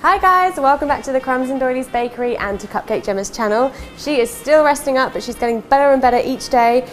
Hi guys, welcome back to the Crumbs and Doilies Bakery and to Cupcake Gemma's channel. She is still resting up, but she's getting better and better each day.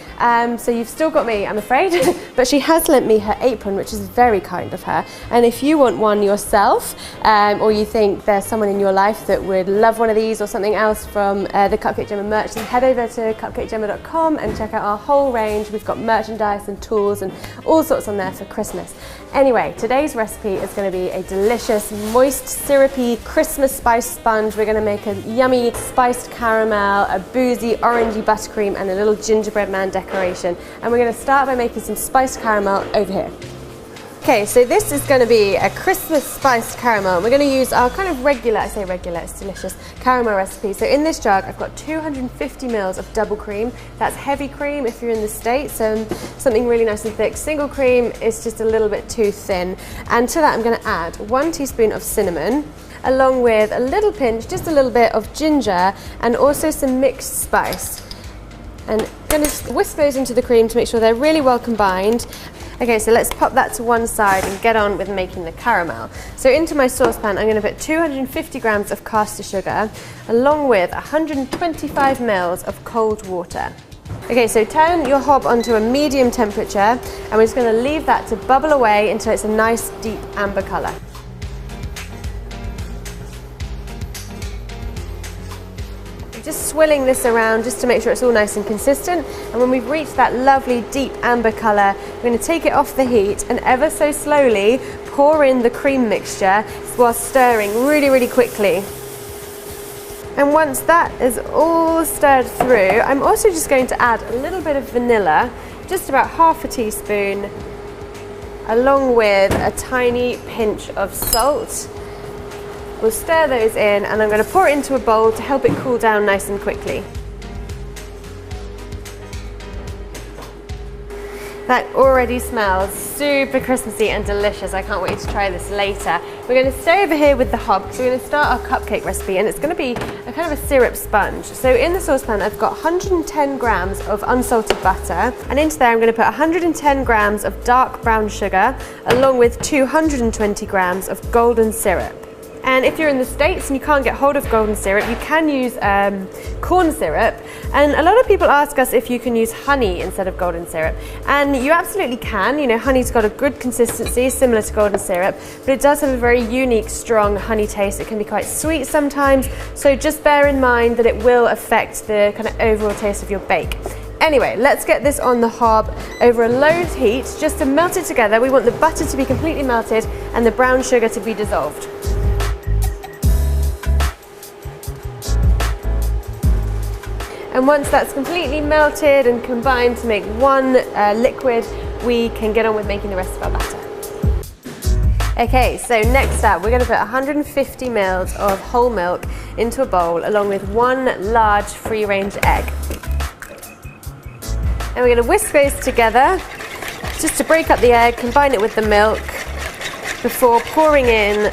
So you've still got me, I'm afraid. But she has lent me her apron, which is very kind of her. And if you want one yourself, or you think there's someone in your life that would love one of these or something else from the Cupcake Gemma merch, then head over to cupcakegemma.com and check out our whole range. We've got merchandise and tools and all sorts on there for Christmas. Anyway, today's recipe is going to be a delicious, moist, syrupy Christmas spice sponge. We're going to make a yummy spiced caramel, a boozy orangey buttercream and a little gingerbread man decoration. And we're going to start by making some spiced caramel over here. Okay, so this is going to be a Christmas spiced caramel. We're going to use our kind of regular, I say regular, it's delicious, caramel recipe. So in this jug, I've got 250 mils of double cream. That's heavy cream if you're in the States, something really nice and thick. Single cream is just a little bit too thin. And to that, I'm going to add 1 teaspoon of cinnamon, along with a little pinch, just a little bit of ginger, and also some mixed spice. And I'm going to whisk those into the cream to make sure they're really well combined. Okay, so let's pop that to one side and get on with making the caramel. So into my saucepan, I'm going to put 250 grams of caster sugar, along with 125 mils of cold water. Okay, so turn your hob onto a medium temperature, and we're just going to leave that to bubble away until it's a nice deep amber colour. Just swirling this around just to make sure it's all nice and consistent, and when we've reached that lovely deep amber colour, we're going to take it off the heat and ever so slowly pour in the cream mixture while stirring really quickly. And once that is all stirred through, I'm also just going to add a little bit of vanilla, just about half a teaspoon, along with a tiny pinch of salt. We'll stir those in, and I'm going to pour it into a bowl to help it cool down nice and quickly. That already smells super Christmassy and delicious. I can't wait to try this later. We're going to stay over here with the hob, because we're going to start our cupcake recipe, and it's going to be a kind of a syrup sponge. So in the saucepan, I've got 110 grams of unsalted butter, and into there I'm going to put 110 grams of dark brown sugar, along with 220 grams of golden syrup. And if you're in the States and you can't get hold of golden syrup, you can use corn syrup. And a lot of people ask us if you can use honey instead of golden syrup. And you absolutely can. You know, honey's got a good consistency, similar to golden syrup, but it does have a very unique, strong honey taste. It can be quite sweet sometimes, so just bear in mind that it will affect the kind of overall taste of your bake. Anyway, let's get this on the hob over a low heat, just to melt it together. We want the butter to be completely melted and the brown sugar to be dissolved. And once that's completely melted and combined to make one liquid, we can get on with making the rest of our batter. Okay, so next up, we're going to put 150 mils of whole milk into a bowl, along with 1 large free-range egg. And we're going to whisk those together, just to break up the egg, combine it with the milk, before pouring in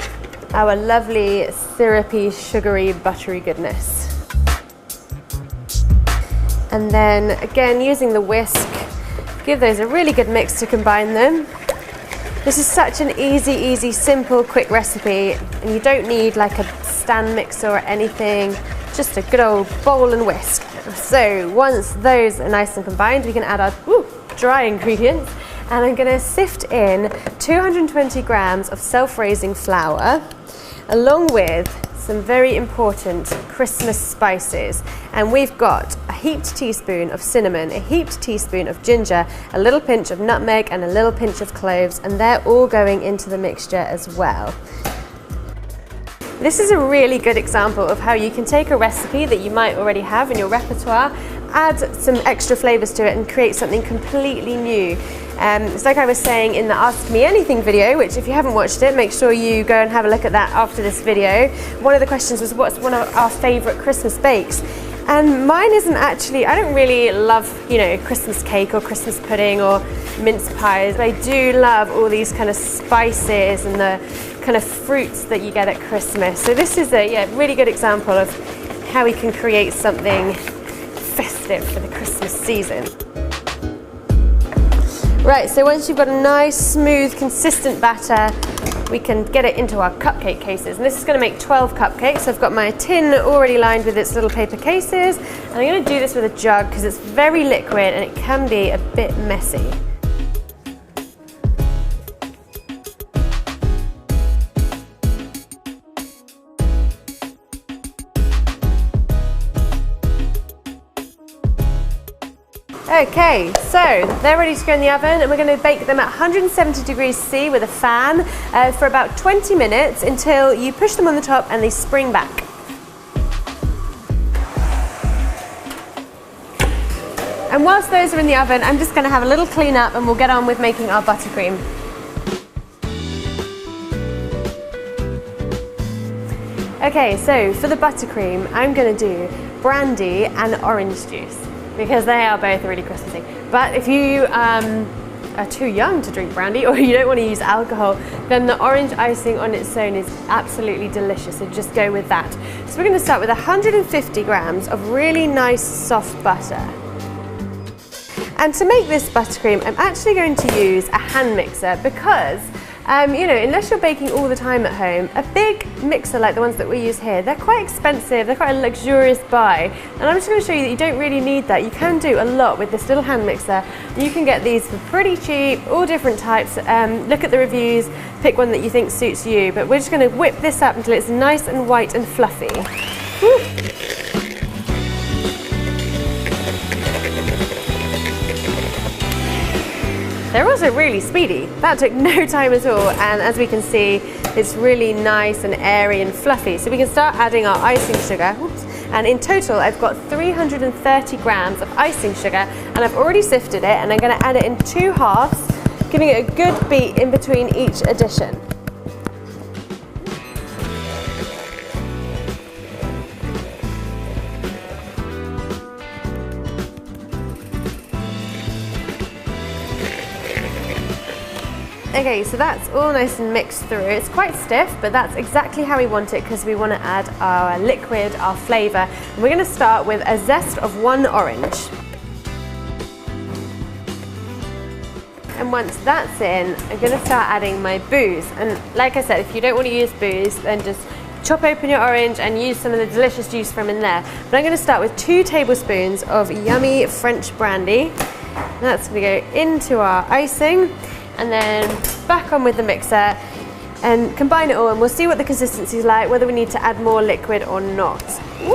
our lovely, syrupy, sugary, buttery goodness. And then again, using the whisk, give those a really good mix to combine them. This is such an easy, simple, quick recipe, and you don't need like a stand mixer or anything, just a good old bowl and whisk. So once those are nice and combined, we can add our dry ingredients, and I'm going to sift in 220 grams of self-raising flour, along with some very important Christmas spices. And we've got a heaped teaspoon of cinnamon, a heaped teaspoon of ginger, a little pinch of nutmeg, and a little pinch of cloves, and they're all going into the mixture as well. This is a really good example of how you can take a recipe that you might already have in your repertoire, add some extra flavors to it, and create something completely new. It's like I was saying in the Ask Me Anything video, which if you haven't watched it, make sure you go and have a look at that after this video. One of the questions was, what's one of our favorite Christmas bakes? And mine isn't actually, I don't really love, you know, Christmas cake or Christmas pudding or mince pies. I do love all these kind of spices and the kind of fruits that you get at Christmas. So this is a really good example of how we can create something festive for the Christmas season. Right, so once you've got a nice, smooth, consistent batter, we can get it into our cupcake cases. And this is going to make 12 cupcakes. So I've got my tin already lined with its little paper cases. And I'm going to do this with a jug because it's very liquid and it can be a bit messy. Okay, so they're ready to go in the oven and we're going to bake them at 170 degrees C with a fan for about 20 minutes until you push them on the top and they spring back. And whilst those are in the oven, I'm just going to have a little clean up and we'll get on with making our buttercream. Okay, so for the buttercream, I'm going to do brandy and orange juice, because they are both really Christmassy. But if you are too young to drink brandy or you don't want to use alcohol, then the orange icing on its own is absolutely delicious, so just go with that. So we're going to start with 150 grams of really nice soft butter. And to make this buttercream, I'm actually going to use a hand mixer because you know, unless you're baking all the time at home, a big mixer like the ones that we use here, they're quite expensive, they're quite a luxurious buy. And I'm just going to show you that you don't really need that. You can do a lot with this little hand mixer. You can get these for pretty cheap, all different types. Look at the reviews, pick one that you think suits you. But we're just going to whip this up until it's nice and white and fluffy. Woo. They're also really speedy. That took no time at all, and as we can see, it's really nice and airy and fluffy. So we can start adding our icing sugar. Oops. And in total, I've got 330 grams of icing sugar, and I've already sifted it, and I'm going to add it in 2 halves, giving it a good beat in between each addition. Okay, so that's all nice and mixed through. It's quite stiff, but that's exactly how we want it because we want to add our liquid, our flavour. And we're going to start with a zest of 1 orange. And once that's in, I'm going to start adding my booze. And like I said, if you don't want to use booze, then just chop open your orange and use some of the delicious juice from in there. But I'm going to start with 2 tablespoons of yummy French brandy. And that's going to go into our icing. And then back on with the mixer and combine it all, and we'll see what the consistency is like, whether we need to add more liquid or not. Ooh.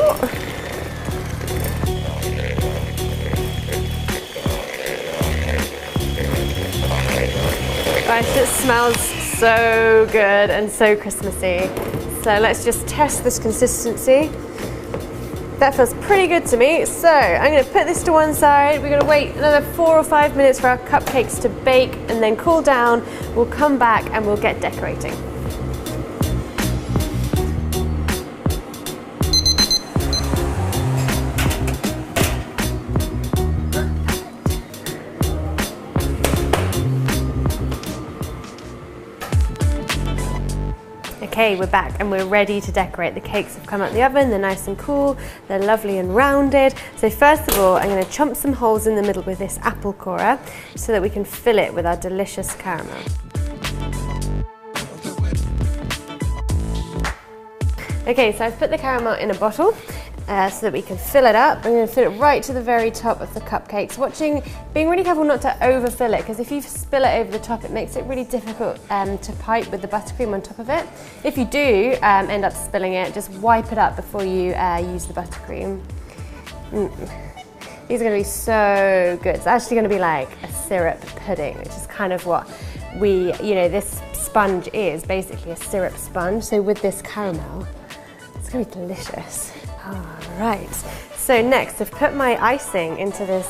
Gosh, it smells so good and so Christmassy. So let's just test this consistency. That feels pretty good to me. So I'm going to put this to one side. We're going to wait another 4 or 5 minutes for our cupcakes to bake and then cool down. We'll come back and we'll get decorating. Okay, we're back and we're ready to decorate. The cakes have come out the oven, they're nice and cool, they're lovely and rounded. So first of all, I'm going to chomp some holes in the middle with this apple corer so that we can fill it with our delicious caramel. Okay, so I've put the caramel in a bottle so that we can fill it up. I'm going to fill it right to the very top of the cupcakes, being really careful not to overfill it, because if you spill it over the top it makes it really difficult to pipe with the buttercream on top of it. If you do end up spilling it, just wipe it up before you use the buttercream. These are going to be so good. It's actually going to be like a syrup pudding, which is kind of what this sponge is, basically a syrup sponge. So with this caramel, it's going to be delicious. Alright, so next I've put my icing into this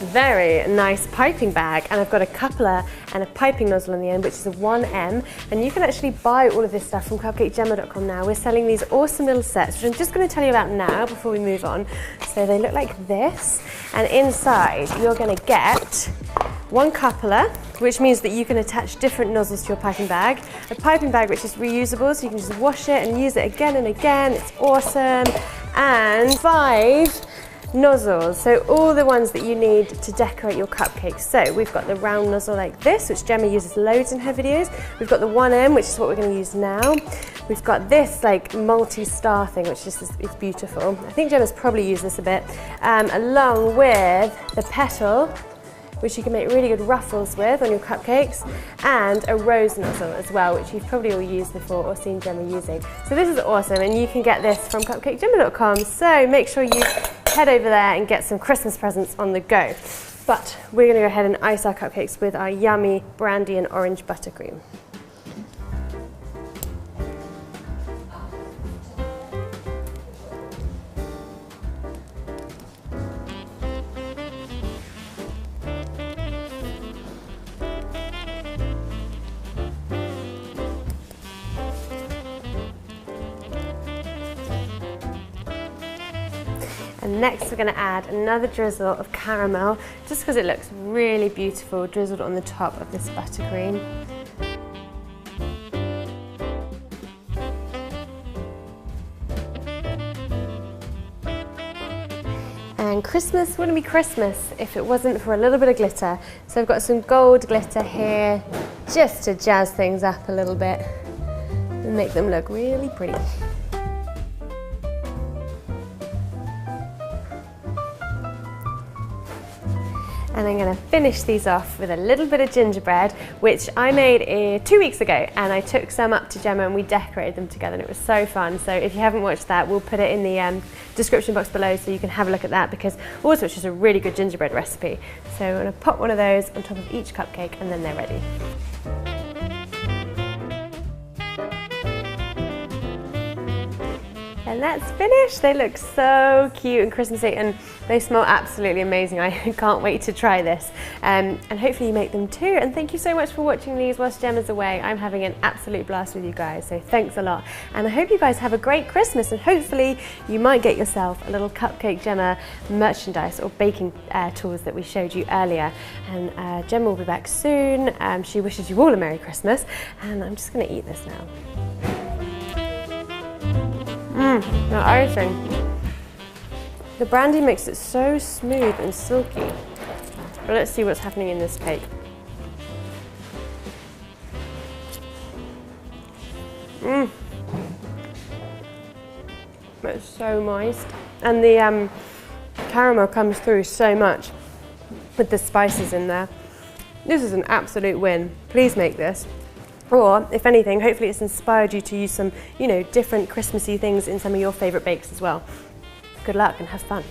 very nice piping bag, and I've got a coupler and a piping nozzle on the end, which is a 1M, and you can actually buy all of this stuff from cupcakejemma.com now. We're selling these awesome little sets, which I'm just going to tell you about now before we move on. So they look like this, and inside you're going to get 1 coupler, which means that you can attach different nozzles to your piping bag. A piping bag which is reusable, so you can just wash it and use it again and again. It's awesome. And 5 nozzles, so all the ones that you need to decorate your cupcakes. So we've got the round nozzle like this, which Gemma uses loads in her videos. We've got the 1M, which is what we're going to use now. We've got this like multi-star thing, which is beautiful. I think Gemma's probably used this a bit, along with the petal, which you can make really good ruffles with on your cupcakes, and a rose nozzle as well, which you've probably all used before or seen Gemma using. So this is awesome, and you can get this from cupcakejemma.com, so make sure you head over there and get some Christmas presents on the go. But we're gonna go ahead and ice our cupcakes with our yummy brandy and orange buttercream. And next we're going to add another drizzle of caramel, just because it looks really beautiful, drizzled on the top of this buttercream. And Christmas wouldn't be Christmas if it wasn't for a little bit of glitter. So I've got some gold glitter here, just to jazz things up a little bit and make them look really pretty. And I'm going to finish these off with a little bit of gingerbread, which I made 2 weeks ago, and I took some up to Gemma and we decorated them together, and it was so fun. So if you haven't watched that, we'll put it in the description box below so you can have a look at that, because also it's just a really good gingerbread recipe. So I'm going to pop one of those on top of each cupcake and then they're ready. And that's finished. They look so cute and Christmassy, and they smell absolutely amazing. I can't wait to try this. And hopefully you make them too. And thank you so much for watching these whilst Gemma's away. I'm having an absolute blast with you guys, so thanks a lot. And I hope you guys have a great Christmas, and hopefully you might get yourself a little Cupcake Gemma merchandise or baking tools that we showed you earlier. And Gemma will be back soon. She wishes you all a Merry Christmas, and I'm just gonna eat this now. The icing. The brandy makes it so smooth and silky. But let's see what's happening in this cake. It's so moist. And the caramel comes through so much with the spices in there. This is an absolute win. Please make this. Or, if anything, hopefully it's inspired you to use some, different Christmassy things in some of your favourite bakes as well. Good luck and have fun.